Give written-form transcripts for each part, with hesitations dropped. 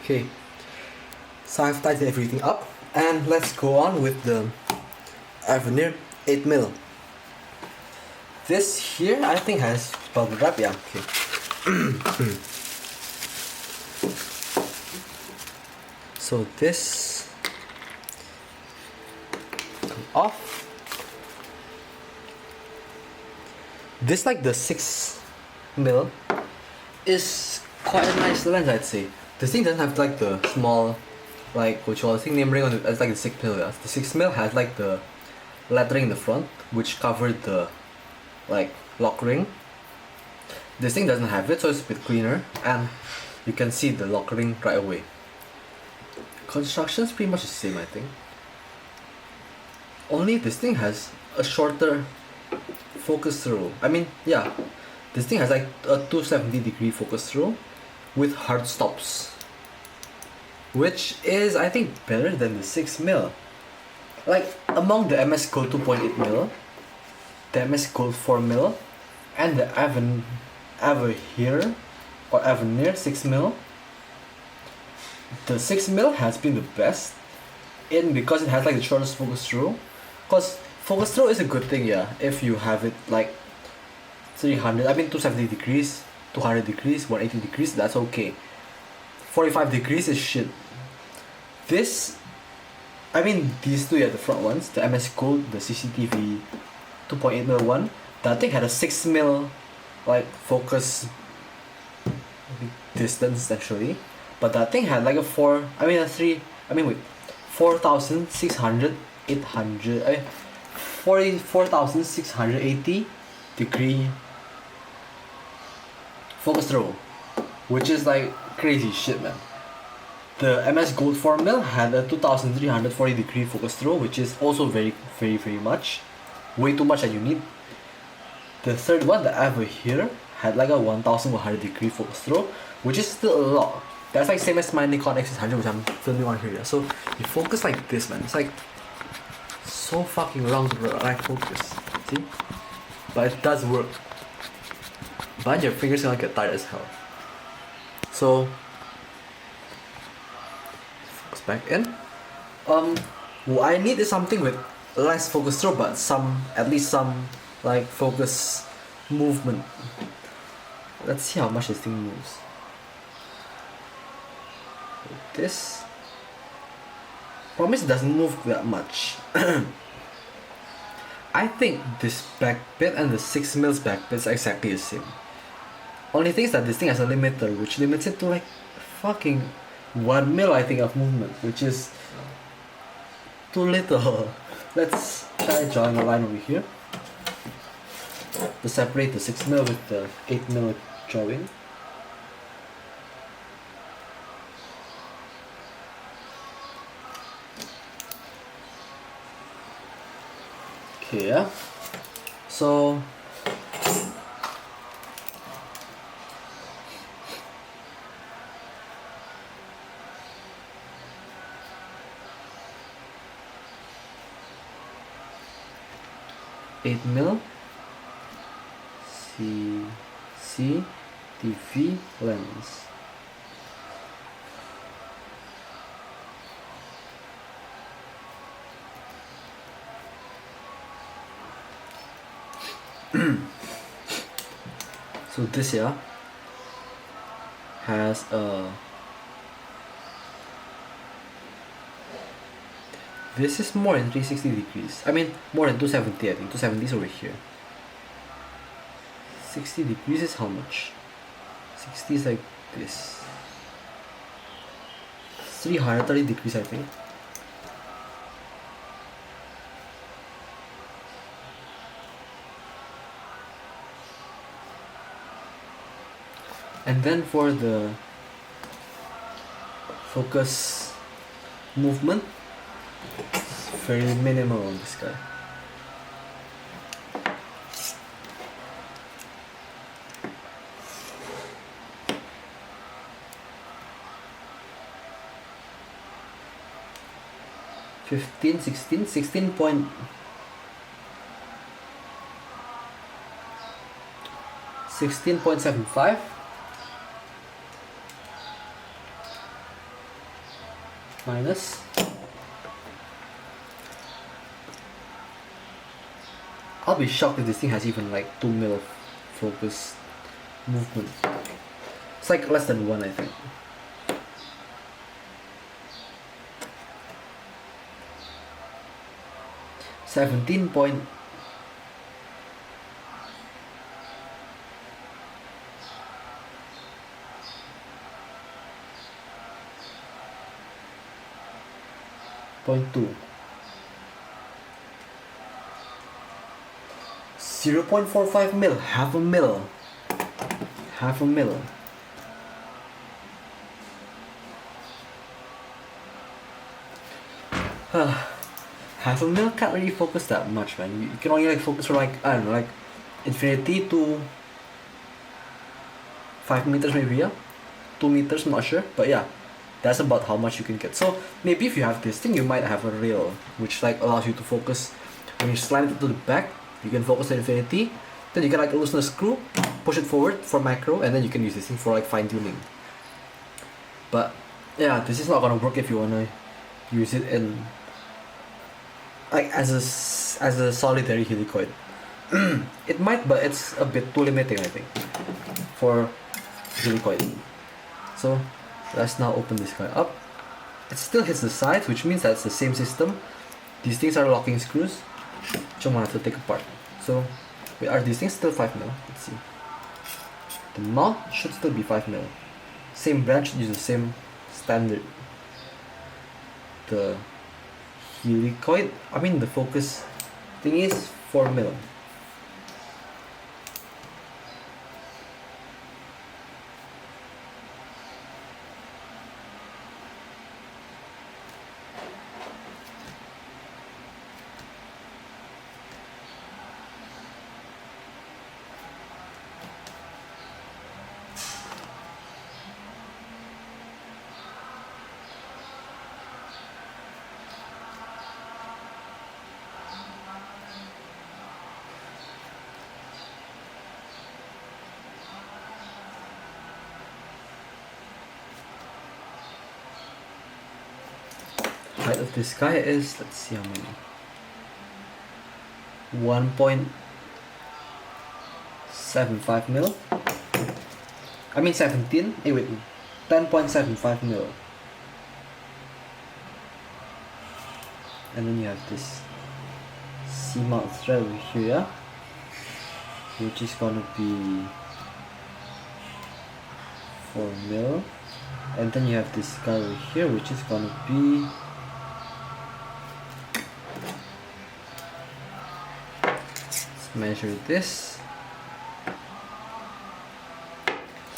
Okay, so I've tightened everything up, and let's go on with the Avenir 8mm. This here I think has bubble wrap, yeah, okay. So this come off. This, like the 6mm, is quite a nice lens, I'd say. This thing doesn't have like the small, like what you call the thing name ring on it. It's like the 6mm. Yeah. The 6mm has like the lettering in the front, which covered the like lock ring. This thing doesn't have it, so it's a bit cleaner, and you can see the lock ring right away. Construction's pretty much the same, I think. Only this thing has a shorter focus through. I mean, yeah, this thing has like a 270-degree focus through with hard stops, which is, I think, better than the 6mm. Like, among the MS Gold 2.8mm, the MS Gold 4mm, and the Avehir or Avenir 6mm, the 6mm has been the best because it has like the shortest focus through. Because focus through is a good thing, yeah, if you have it like 270 degrees, 200 degrees, 180 degrees, that's okay. 45 degrees is shit. These two, yeah, the front ones, the MS Gold, the CCTV 2.8mm one, that thing had a 6mm like focus distance essentially, but that thing had like a 4,680 degree focus through, which is like crazy shit, man. The MS Gold 4mm had a 2,340 degree focus through, which is also very much, way too much that you need. The third one, the Avehir, had like a 1,100 degree focus through, which is still a lot. That's like same as my Nikon X600, which I'm filming on here. So you focus like this, man. It's like so fucking wrong to right focus. See? But it does work. But your fingers gonna get tired as hell. So focus back in. What I need is something with less focus through, but at least some like focus movement. Let's see how much this thing moves. This promise doesn't move that much. I think this back bit and the 6mm back bit is exactly the same. Only thing is that this thing has a limiter, which limits it to like fucking 1mm, I think, of movement, which is too little. Let's try drawing a line over here to separate the 6mm with the 8mm drawing. Okay, yeah. So (8mm) CCTV lens. So this here has a. This is more than 360 degrees. I mean, more than 270, I think. 270 is over here. 60 degrees is how much? 60 is like this. 330 degrees, I think. And then for the focus movement, it's very minimal on this guy. (15, 16, 16.75. minus. I'll be shocked if this thing has even like 2 mil of focus movement. It's like less than 1, I think. .17 .2. .45 mil, half a mil. Half a mil. Half a mil can't really focus that much, man. You can only like focus from like, I don't know, like infinity to 5 meters maybe, yeah? 2 meters, I'm not sure, but yeah, that's about how much you can get. So maybe if you have this thing, you might have a rail which like allows you to focus. When you slide it to the back, you can focus to infinity, then you can like loosen the screw, push it forward for macro, and then you can use this thing for like fine tuning. But yeah, this is not gonna work if you wanna use it in like as a solitary helicoid. It might, but it's a bit too limiting, I think, for helicoid. So let's now open this guy up. It still hits the sides, which means that it's the same system. These things are locking screws, which I'm gonna have to take apart. So wait, are these things still 5 mil? Let's see. The mount should still be 5 mil. Same branch should use the same standard. The helicoid, I mean the focus thing is 4 mil. Height of this guy is, let's see how many, 1.75 mil. I mean 17, wait, 10.75 mil. And then you have this C-mount thread over here, which is gonna be 4 mil. And then you have this guy over here, which is gonna be measure this,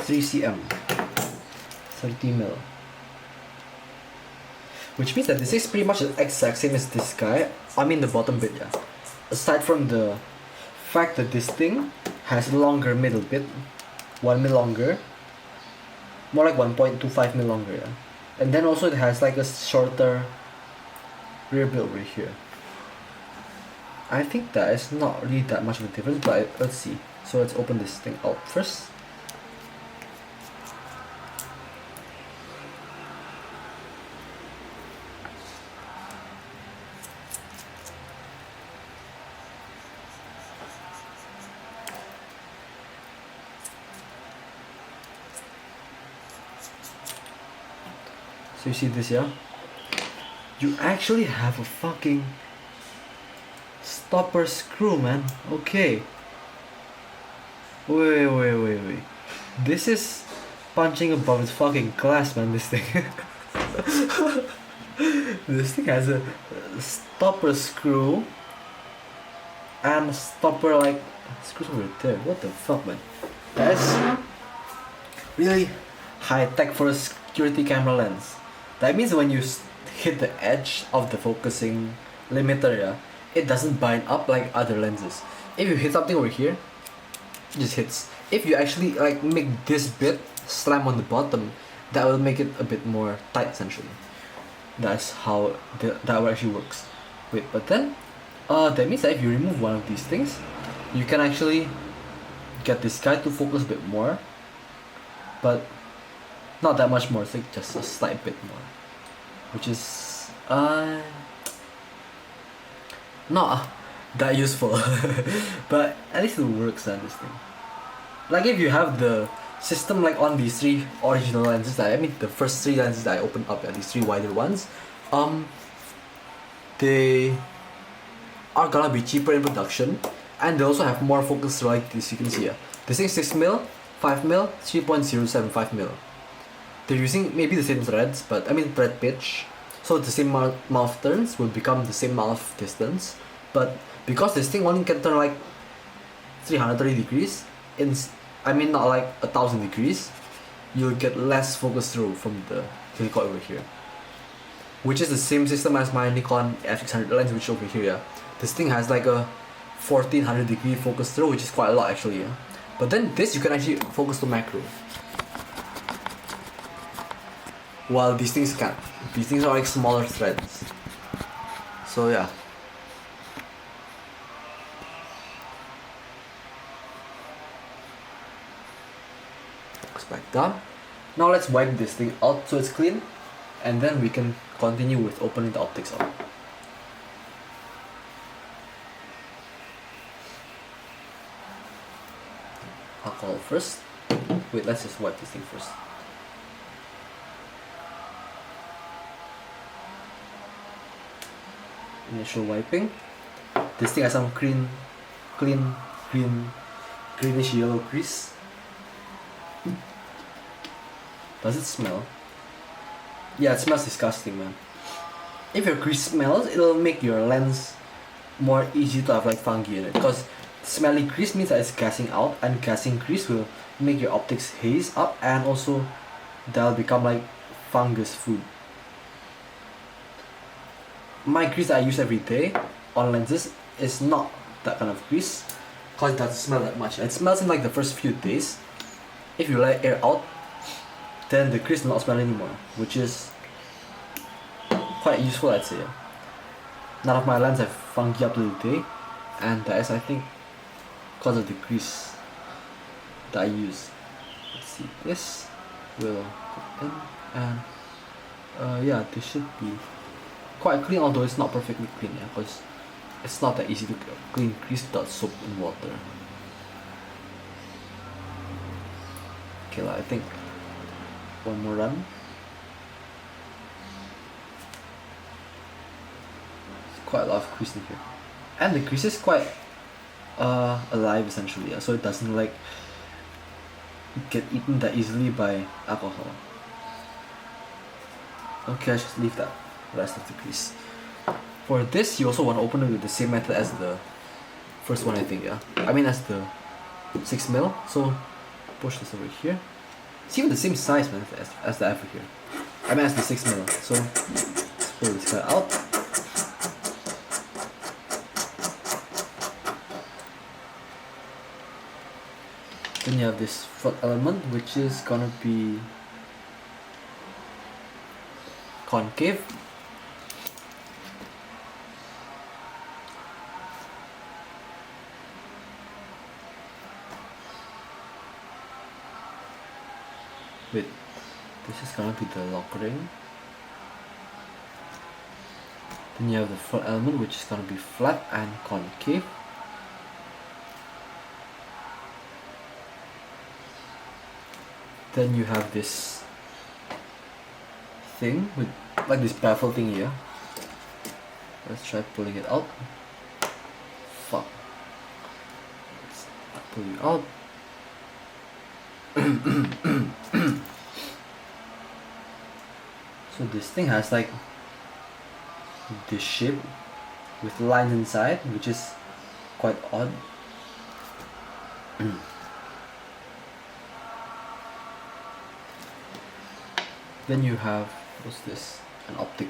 3 cm, 30 mil, which means that this is pretty much the exact same as this guy. I mean the bottom bit, yeah, aside from the fact that this thing has a longer middle bit, 1 mil longer, more like 1.25 mil longer, yeah. And then also it has like a shorter rear bit over here. I think that is not really that much of a difference, but let's see. So let's open this thing out first. So you see this, yeah? You actually have a fucking stopper screw, man. Okay. Wait. This is punching above its fucking class, man, this thing. This thing has a stopper screw and a stopper like screws over there. What the fuck, man? That's really high tech for a security camera lens. That means when you hit the edge of the focusing limiter, yeah, it doesn't bind up like other lenses. If you hit something over here, it just hits. If you actually like make this bit slam on the bottom, that will make it a bit more tight essentially. That's how that actually works. Wait, but then that means that if you remove one of these things, you can actually get this guy to focus a bit more, but not that much more. It's like just a slight bit more. which is not that useful, but at least it works on this thing. Like if you have the system like on these three original lenses that I mean the first three lenses that I opened up, these three wider ones, they are gonna be cheaper in production, and they also have more focus like this. You can see here, this thing 6mm, 5mm, 3.075mm. They're using maybe the same threads, but I mean thread pitch, so the same amount of turns will become the same amount of distance, but because this thing only can turn like 330 degrees I mean not like 1000 degrees, you'll get less focus through from the helicoid over here, which is the same system as my Nikon F600 lens, which over here, yeah. This thing has like a 1400 degree focus through, which is quite a lot actually, yeah. But then this you can actually focus to macro, while these things can't. These things are like smaller threads. So yeah. Goes back down. Now let's wipe this thing out so it's clean, and then we can continue with opening the optics up. Alcohol first. Wait, let's just wipe this thing first. Initial wiping. This thing has some greenish yellow grease. Does it smell? Yeah, it smells disgusting, man. If your grease smells, it'll make your lens more easy to have like fungi in it, because smelly grease means that it's gassing out, and gassing grease will make your optics haze up, and also that'll become like fungus food. My grease that I use every day on lenses is not that kind of grease, because it doesn't smell that much. It smells in like the first few days. If you let air out, then the grease will not smell anymore, which is quite useful, I'd say. None of my lenses have fungi up to the day, and that is, I think, because of the grease that I use. Let's see, this will go in, and yeah, this should be quite clean, although it's not perfectly clean, yeah, because it's not that easy to clean grease without soap and water. Okay, I think one more run. Quite a lot of grease in here, and the grease is quite alive essentially, yeah, so it doesn't like get eaten that easily by alcohol. Okay, I just leave that rest of the grease. For this, you also want to open it with the same method as the first one, I think, yeah. I mean as the 6mm, so push this over here. It's even the same size, man, as the Avehir. I mean as the 6mm, so let's pull this guy out. Then you have this front element, which is gonna be concave. Wait, this is gonna be the lock ring. Then you have the front element, which is gonna be flat and concave. Then you have this thing with like this baffle thing here. Let's try pulling it out. Fuck. Let's pull it out. So this thing has like this shape with lines inside, which is quite odd. Then you have, what's this? An optic.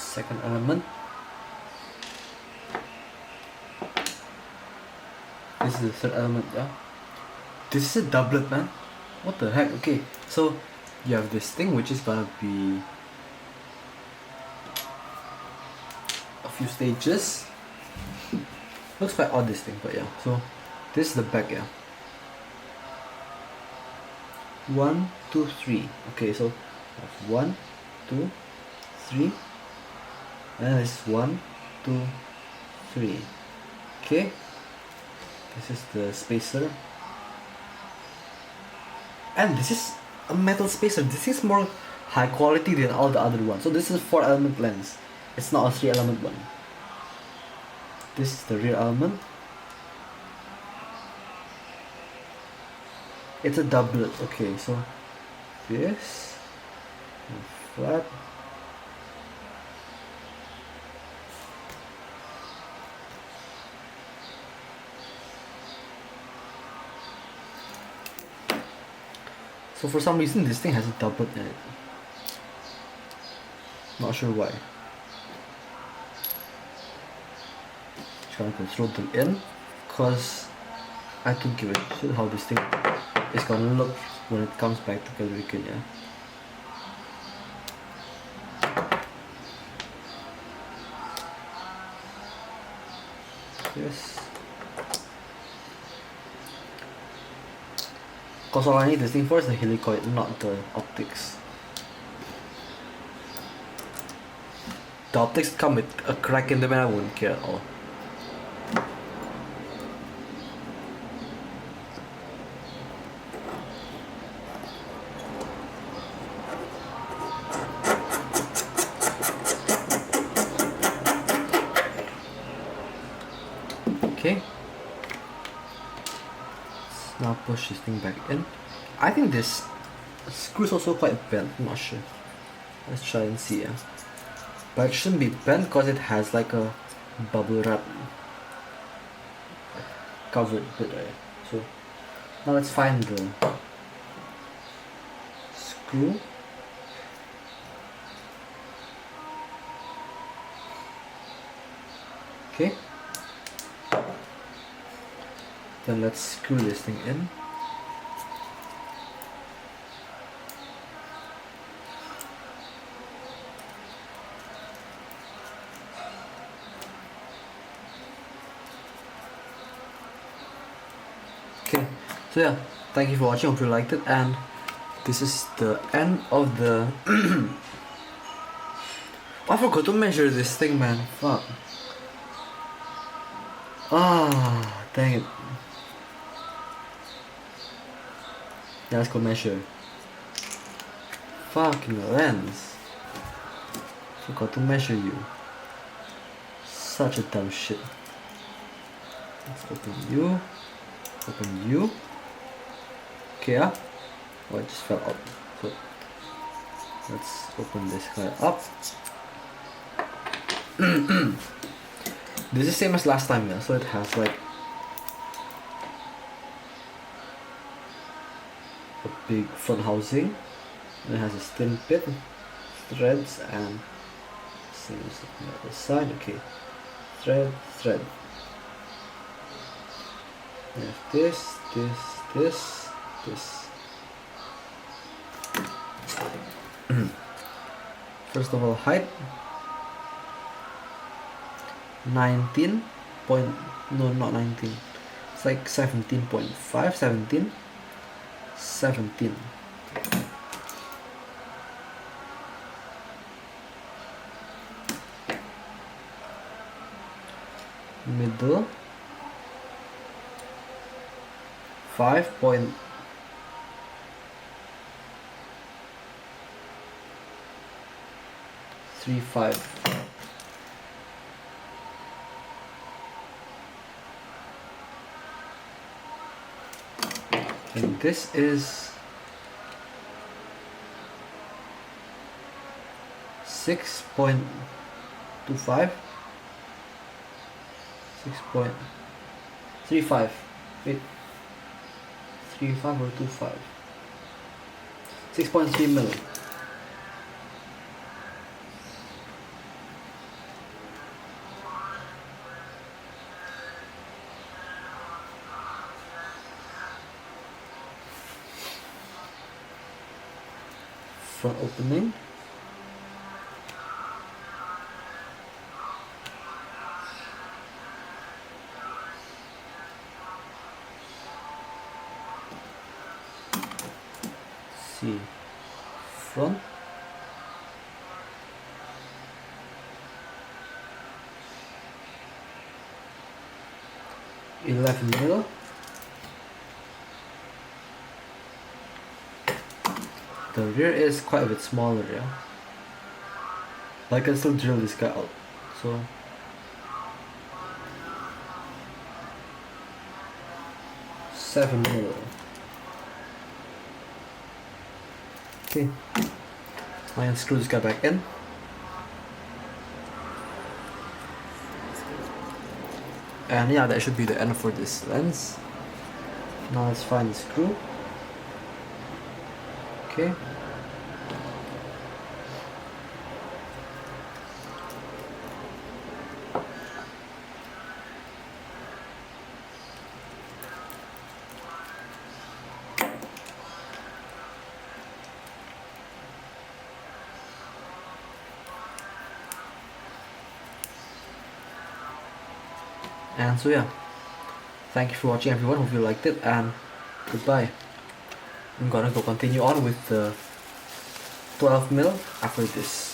second element. This is the third element, yeah. This is a doublet, man. What the heck? Okay, so you have this thing which is gonna be a few stages. Looks quite odd, this thing, but yeah. So this is the back, yeah. 1, 2, 3. Okay, so that's 1, 2, 3, and it's 1, 2, 3. Okay, this is the spacer, and this is a metal spacer. This is more high quality than all the other ones. So this is a 4 element lens. It's not a 3 element one. This is the rear element. It's a doublet. Okay, so this flat. So for some reason this thing has a doublet in it. Not sure why. Just gonna throw them in, cause I can give a shit how this thing is gonna look when it comes back together again, yeah. Yes. Cause all I need this thing for is the helicoid, not the optics. The optics come with a crack in them and I wouldn't care at all. Okay. Let's now push this thing back in. I think this screw is also quite bent, I'm not sure. Let's try and see, yeah. But it shouldn't be bent because it has like a bubble wrap covered bit, right? So now let's find the screw. Okay. Then let's screw this thing in. Okay, so yeah, thank you for watching, hope you liked it, and this is the end of the I forgot to measure this thing, man, fuck. Ah, dang it. Yeah, let's go measure. Fucking lens. Forgot to measure you. Such a dumb shit. Let's open you. Open you. Okay, yeah. Oh, it just fell out. So let's open this guy up. This is same as last time, yeah. So it has like a big front housing, and it has a stem pit, threads, and same as on the other side. Okay, thread, thread. We have this, this. First of all, height 19 point, no, not 19, it's like 17.5, 17. Middle 5.35. And this is 6.25, 6.35. Wait, 35 or 25? 6.3 mil. front opening. See, front, middle, the rear is quite a bit smaller, yeah. But I can still drill this guy out, so 7 middle. Okay, I can screw this guy back in. And yeah, that should be the end for this lens. Now let's find the screw. Okay. And so yeah, thank you for watching everyone, hope you liked it, and goodbye. I'm gonna go continue on with the 12mm after this.